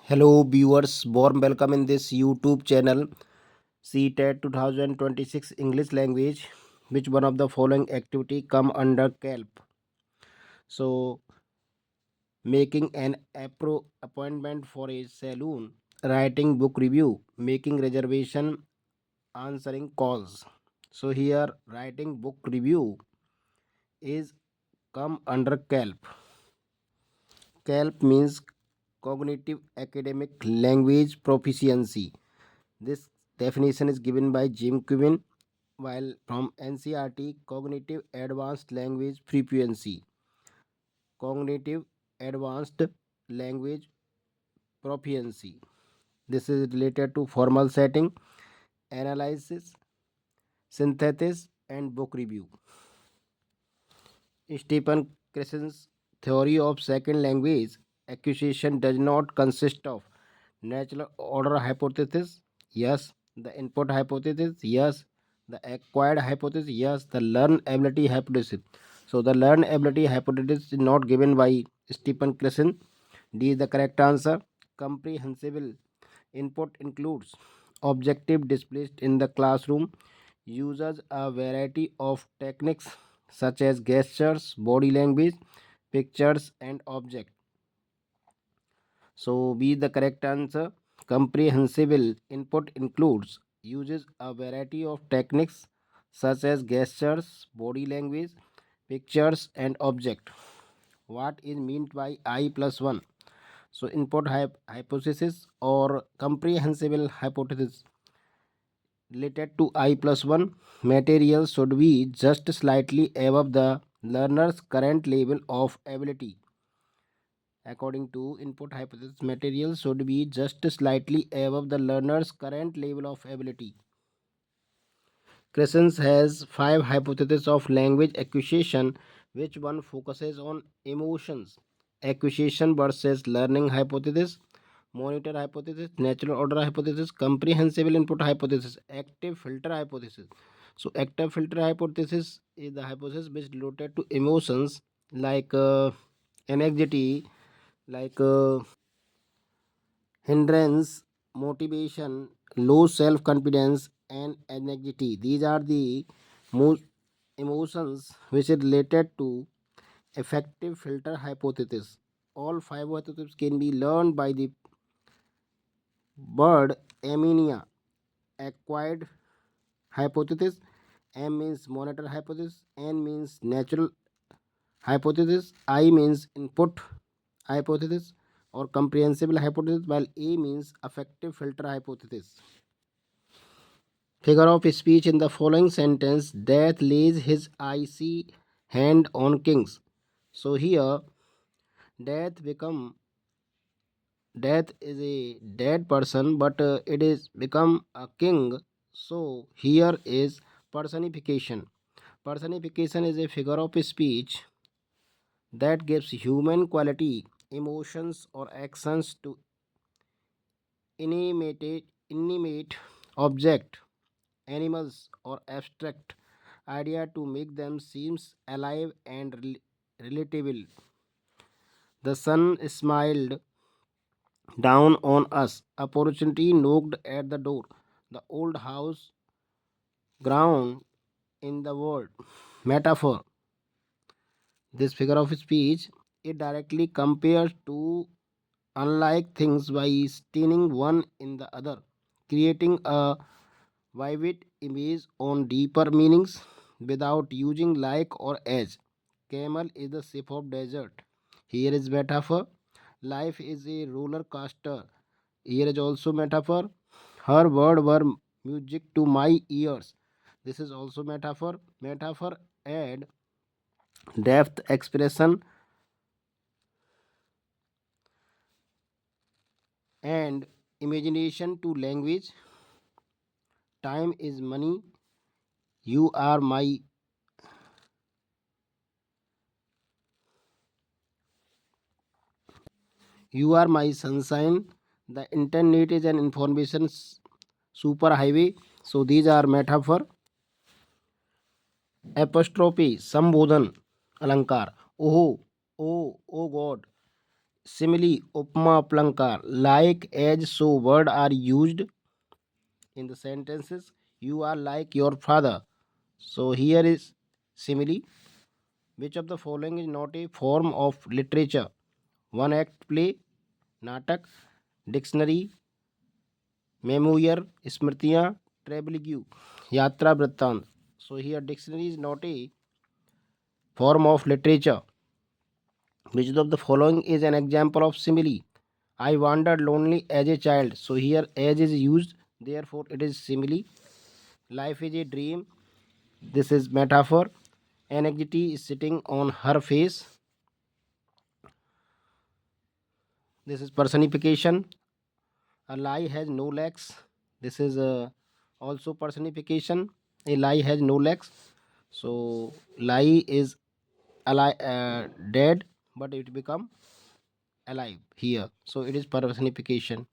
Hello viewers, warm welcome in this YouTube channel CTET 2026 English language. Which one of the following activity come under CALP? So making an appointment for a saloon, writing book review, making reservation, answering calls. So here writing book review is come under CALP. CALP means cognitive academic language proficiency. This definition is given by Jim Quinn, while from NCRT, Cognitive Advanced Language Proficiency. Cognitive Advanced Language Proficiency. This is related to formal setting, analysis, synthesis, and book review. Stephen Cressen's theory of second language acquisition does not consist of natural order hypothesis, yes. The input hypothesis, yes. The acquired hypothesis, yes. The learn ability hypothesis. So the learn ability hypothesis is not given by Stephen Crescent. D is the correct answer. Comprehensible input includes objective displayed in the classroom, uses a variety of techniques such as gestures, body language, pictures, and objects. So B the correct answer. Comprehensible input includes uses a variety of techniques such as gestures, body language, pictures, and object. What is meant by I plus 1? So input hypothesis or comprehensible hypothesis related to I plus 1 material should be just slightly above the learner's current level of ability. According to input hypothesis, material should be just slightly above the learner's current level of ability. Crescens has five hypotheses of language acquisition, which one focuses on emotions. Acquisition versus learning hypothesis, monitor hypothesis, natural order hypothesis, comprehensible input hypothesis, active filter hypothesis. So, active filter hypothesis is the hypothesis which related to emotions like anxiety, like hindrance, motivation, low self confidence, and anxiety. These are the most emotions which is related to effective filter hypothesis. All five hypotheses can be learned by the bird amenia. Acquired hypothesis, M means monitor hypothesis, N means natural hypothesis, I means input hypothesis or comprehensible hypothesis, while A means affective filter hypothesis. Figure of speech in the following sentence: Death lays his icy hand on kings. So here, death become death is a dead person, but it is become a king. So here is personification. Personification is a figure of speech that gives human quality, emotions, or actions to inanimate object, animals, or abstract idea to make them seems alive and relatable. The sun smiled down on us. Opportunity knocked at the door. The old house ground in the world. Metaphor. This figure of speech it directly compares two unlike things by staining one in the other, creating a vivid image on deeper meanings without using like or as. Camel is the shape of desert. Here is metaphor. Life is a roller coaster. Here is also metaphor. Her word were music to my ears. This is also metaphor. Metaphor add depth, expression, and imagination to language. Time is money. You are my you are my sunshine. The internet is an information super highway. So these are metaphor. Apostrophe, संबोधन, अलंकार. Oh, oh, oh God. simile, upma, plankar, like, as, so word are used in the sentences. You are like your father. So here is simile. Which of the following is not a form of literature? One act play, नाटक, dictionary, memoir, स्मृतियाँ, ट्रेबलिग्यू, यात्रा वृत्तांत. So here dictionary is not a form of literature. Which of the following is an example of simile? I wandered lonely as a child. So here as is used, therefore it is simile. Life is a dream. This is metaphor. Anxiety is sitting on her face. This is personification. A lie has no legs. This is also personification. A lie has no legs. So lie is dead, but it become alive here. So it is personification.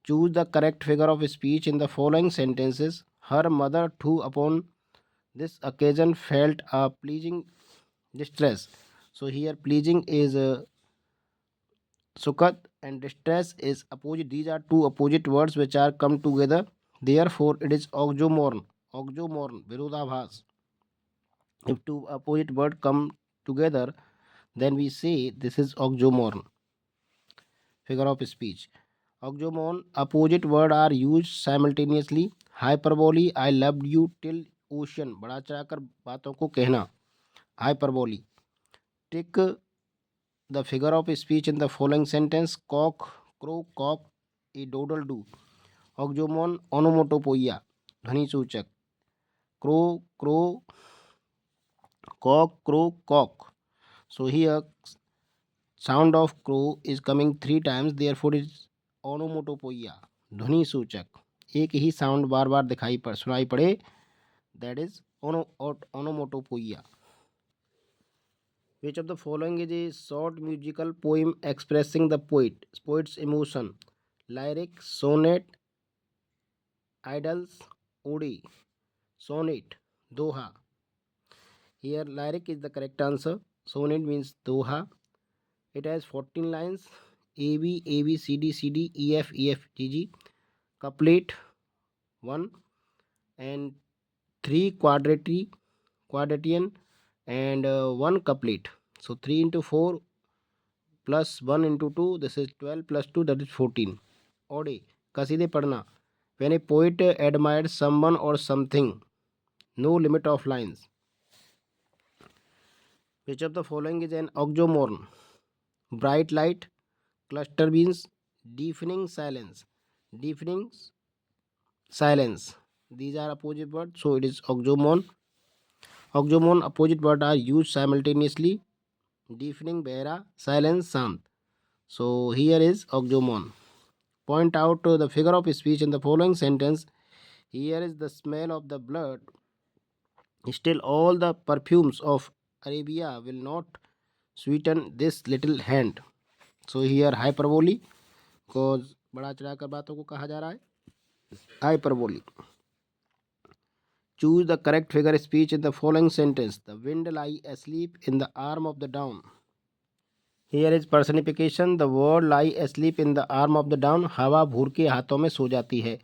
Choose the correct figure of speech in the following sentences. Her mother too upon this occasion felt a pleasing distress. So here pleasing is sukhat and distress is opposite. These are two opposite words which are come together. Therefore it is oxymoron. Oxymoron, virodhabhas. If two opposite words come together, then we say this is oxymoron, figure of speech. Oxymoron, opposite word are used simultaneously. Hyperbole, I loved you till ocean, बढ़ा चढ़ाकर बातों को कहना. Hyperbole. Take the figure of speech in the following sentence. Cock, crow, cock, a doodle do. Oxymoron, onomatopoeia, ध्वनि सूचक. Crow, crow, cock, crow, cock. So here sound of crow is coming three times, therefore it is onomatopoeia, ध्वनि सूचक. एक ही sound bar बार दिखाई पड़ सुनाई पड़े, that is onomatopoeia. Which of the following is a short musical poem expressing the poet's emotion? Lyric, sonnet, idylls, ode. Sonnet, doha. Here lyric is the correct answer. Sonnet means doha. It has 14 lines. A B A B C D C D E F E F G G. Couplet 1 and 3 quadratian and 1 couplet. So 3 into 4 plus 1 into 2, this is 12 plus 2, that is 14. Ode, kaside padna. When a poet admires someone or something, no limit of lines. Which of the following is an oxymoron? Bright light, cluster beans, deafening silence. Deafening silence. These are opposite words, so it is oxymoron. Oxymoron opposite words are used simultaneously. Deafening behra, silence shant. So here is oxymoron. Point out the figure of speech in the following sentence. Here is the smell of the blood. Still, all the perfumes of Arabia will not sweeten this little hand. So here hyperbole, because बड़ा चढ़ाकर बातों को कहा जा रहा है. Hyperbole. Choose the correct figure speech in the following sentence. The wind lie asleep in the arm of the dawn. Here is personification. The word lie asleep in the arm of the dawn. हवा भूर के हाथों में सो जाती है.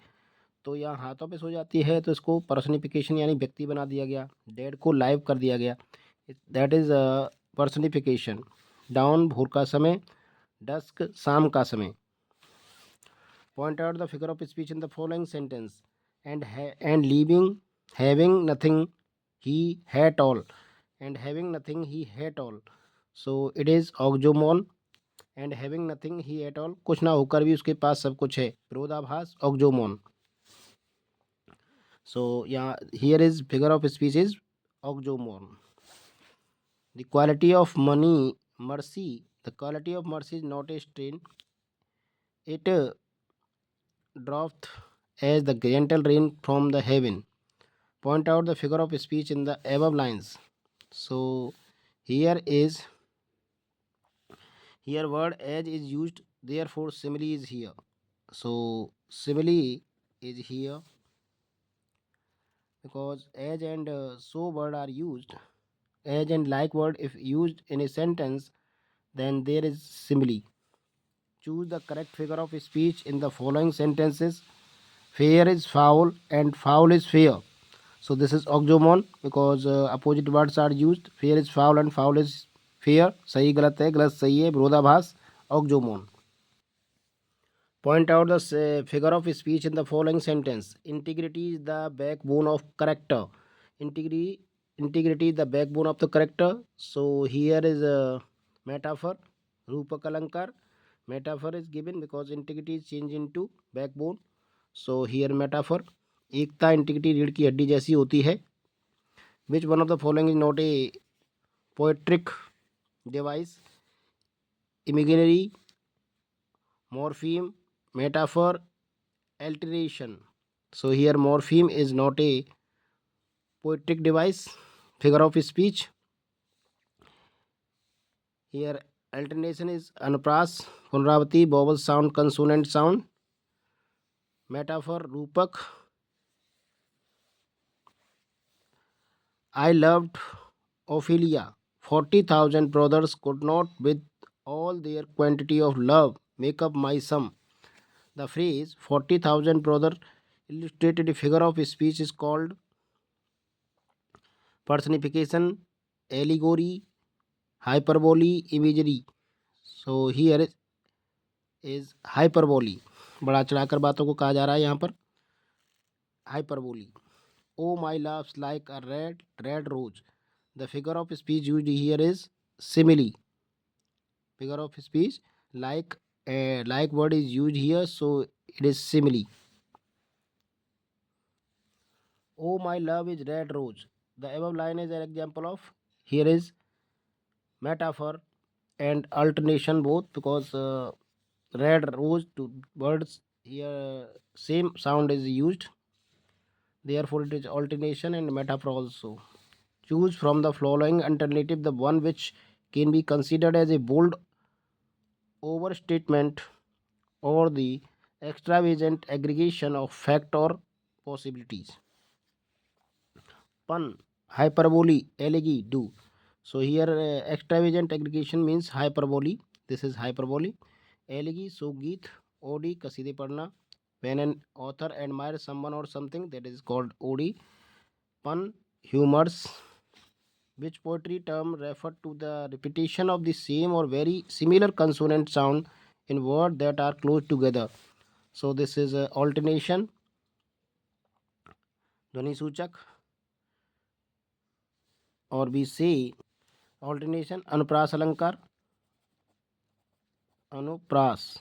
तो यहाँ हाथों पे सो जाती है, तो इसको पर्सनिफिकेशन यानी व्यक्ति बना दिया गया. डेड को लाइव कर दिया गया. That is personification. डाउन भोर का समय, डस्क शाम का समय. Point out the figure of speech in the following sentence. And leaving, having nothing, he had all. And having nothing, he had all. So it is oxymoron. And having nothing, he had all, कुछ ना होकर भी उसके पास सब कुछ है. विरोधाभास, ऑक्जोमोन. So yeah, here is figure of speech is oxymoron. The quality of mercy. The quality of mercy is not a strain. It dropped as the gentle rain from the heaven. Point out the figure of speech in the above lines. So here word as is used. Therefore simile is here. So simile is here because as and so word are used. As and like word if used in a sentence, Then there is simile. Choose the correct figure of speech in the following sentences. Fair is foul and foul is fair. So this is oxymoron because opposite words are used. Fair is foul and foul is fair. सही गलत है, गलत सही है, विरोधाभास, oxymoron. Point out the figure of speech in the following sentence. Integrity is the backbone of character. Integrity, integrity is the backbone of the character. So here is a metaphor. Rupak Alankar. Metaphor is given because integrity is changed into backbone. So here metaphor. Ekta integrity रीढ़ की हड्डी जैसी होती है. Which one of the following is not a poetic device? Imaginary, morpheme, metaphor, alteration. So here morpheme is not a poetic device, figure of speech. Here alternation is anupras, punravati, vowel sound, consonant sound. Metaphor rupak. I loved Ophelia. 40,000 brothers could not, with all their quantity of love, make up my sum. The phrase 40,000 brother illustrated a figure of speech is called personification, allegory, hyperbole, imagery. So here is hyperbole. बढ़ा चढ़ाकर बातों को कहा जा रहा है यहाँ पर. Hyperbole. Oh, my love's like a red rose. The figure of speech used here is simile. Figure of speech like word is used here, so it is simile. Oh, my love is red rose. The above line is an example of. Here is metaphor and alternation both because red rose to words here same sound is used. Therefore, it is alternation and metaphor also. Choose from the following alternative the one which can be considered as a bold overstatement or the extravagant aggregation of fact or possibilities. Pun, hyperbole, elegy, do. So here extravagant aggregation means hyperbole. This is hyperbole. Elegy, Soggeet, odi, kaside padna. When an author admires someone or something, that is called odi. Pun, humors. Which poetry term refer to the repetition of the same or very similar consonant sound in words that are close together. So this is alternation, ध्वनि सूचक, or we say alternation, अनुप्रास अलंकार, अनुप्रास.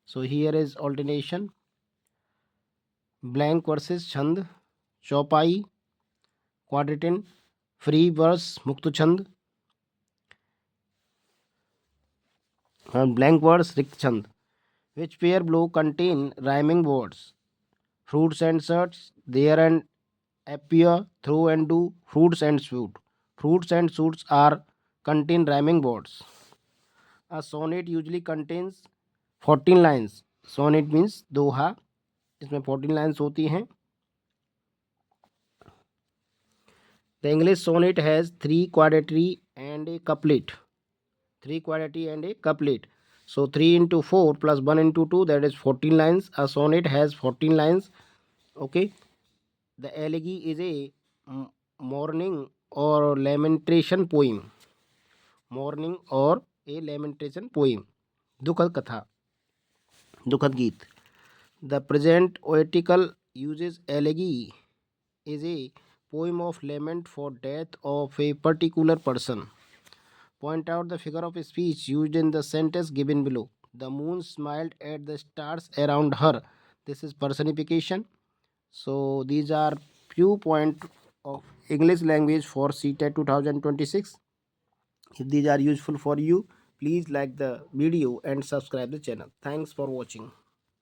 So here is alternation, blank verses छंद, चौपाई, quatrain, free verse मुक्त छंद, blank verse रिक्त छंद. Which pair below contain rhyming words? Fruits and shirts, there and appear, through and do, fruits and suit. Fruits and suits are contain rhyming words. A sonnet usually contains 14 lines. Sonnet means दोहा, इसमें 14 lines होती हैं. The English sonnet has 3 quadrilatery and a couplet. 3 quadrilatery and a couplet. So 3 into 4 plus 1 into 2, that is 14 lines. A sonnet has 14 lines. Okay. The elegy is a mourning or lamentation poem. Mourning or a lamentation poem. दुखद कथा, दुखद गीत. The present poetical uses elegy is a poem of lament for death of a particular person. Point out the figure of speech used in the sentence given below. The moon smiled at the stars around her. This is personification. So these are few points of English language for CTET 2026. If these are useful for you, please like the video and subscribe the channel. Thanks for watching.